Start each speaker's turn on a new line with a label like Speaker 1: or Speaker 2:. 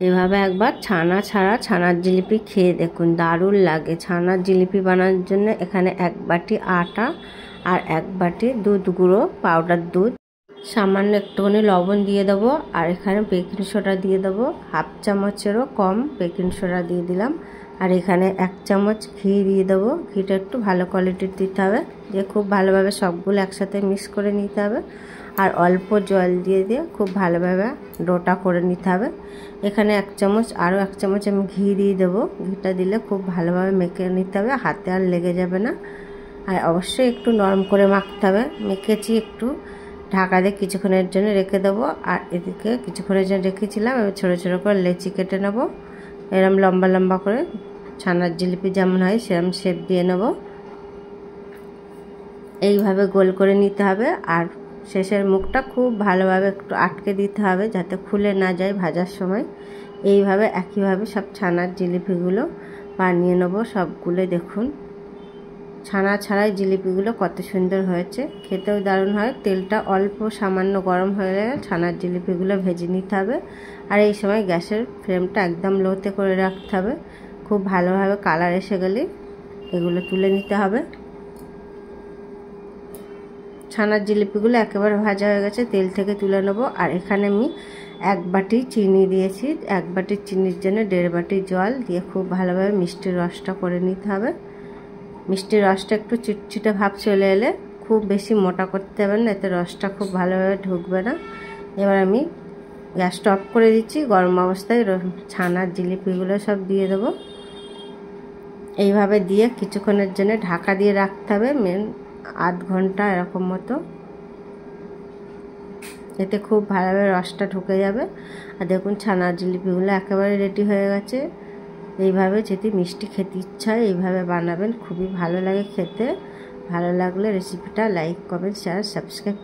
Speaker 1: এভাবে একবার ছানা ছাড়া ছানার জিলিপি খেয়ে দেখুন, দারুণ লাগে। ছানার জিলিপি বানানোর জন্য এখানে 1 বাটি আটা আর 1 বাটি দুধ গুঁড়ো, পাউডার দুধ, সামান্য একটুখানি লবণ দিয়ে দেবো। আর এখানে বেকিং সোডা দিয়ে দেবো, 1/2 চামচেরও কম বেকিং সোডা দিয়ে দিলাম। আর এখানে 1 চামচ ঘি দিয়ে দেবো। ঘিটা একটু ভালো কোয়ালিটির দিতে হবে, দিয়ে খুব ভালোভাবে সবগুলো একসাথে মিক্স করে নিতে হবে। আর অল্প জল দিয়ে খুব ভালোভাবে ডোটা করে নিতে হবে। এখানে 1 চামচ আরও 1 চামচ আমি ঘি দিয়ে দেবো। ঘিটা দিলে খুব ভালোভাবে মেখে নিতে হবে, হাতে আর লেগে যাবে না। আর অবশ্যই একটু নরম করে মাখতে হবে। মেখেছি, একটু ঢাকা দিয়ে কিছুক্ষণের জন্য রেখে দেবো। আর এদিকে কিছুক্ষণের জন্য রেখেছিলাম, এবার ছোটো ছোটো করে লেচি কেটে নেব। এরম লম্বা লম্বা করে ছানার জিলিপি যেমন হয় সেরকম শেপ দিয়ে নেব। এইভাবে গোল করে নিতে হবে। আর শেষের মুখটা খুব ভালোভাবে একটু আটকে দিতে হবে যাতে খুলে না যায় ভাজার সময়। এইভাবে একইভাবে সব ছানার জিলিপিগুলো বানিয়ে নেব সবগুলো। দেখুন ছানা ছাড়াই জিলিপিগুলো কত সুন্দর হয়েছে, খেতেও দারুণ হয়। তেলটা অল্প সামান্য গরম হয়ে গেলে ছানার জিলিপিগুলো ভেজে নিতে হবে। আর এই সময় গ্যাসের ফ্লেমটা একদম লোতে করে রাখতে হবে। খুব ভালোভাবে কালার এসে গেলে এগুলো তুলে নিতে হবে। ছানার জিলিপিগুলো একেবারে ভাজা হয়ে গেছে, তেল থেকে তুলে নেব। আর এখানে আমি 1 বাটি চিনি দিয়েছি। 1 বাটি চিনির জন্য 1.5 বাটি জল দিয়ে খুব ভালোভাবে মিষ্টির রসটা করে নিতে হবে। মিষ্টির রসটা একটু চিটচিটে ভাব চলে এলে, খুব বেশি মোটা করতে হবে না, এতে রসটা খুব ভালোভাবে ঢুকবে না। এবার আমি গ্যাসটা অফ করে দিচ্ছি। গরম অবস্থায় ছানার জিলিপিগুলো সব দিয়ে দেবো। এইভাবে দিয়ে কিছুক্ষণের জন্য ঢাকা দিয়ে রাখতে হবে, আধ ঘন্টা এরকম মতো। এতে খুব ভালোভাবে রসটা ঢুকে যাবে। আর দেখুন ছানার জিলিপিগুলো একেবারে রেডি হয়ে গেছে। এইভাবে যদি মিষ্টি খেতে ইচ্ছা হয় এইভাবে বানাবেন, খুবই ভালো লাগে খেতে। ভালো লাগলে রেসিপিটা লাইক, কমেন্ট, শেয়ার, সাবস্ক্রাইব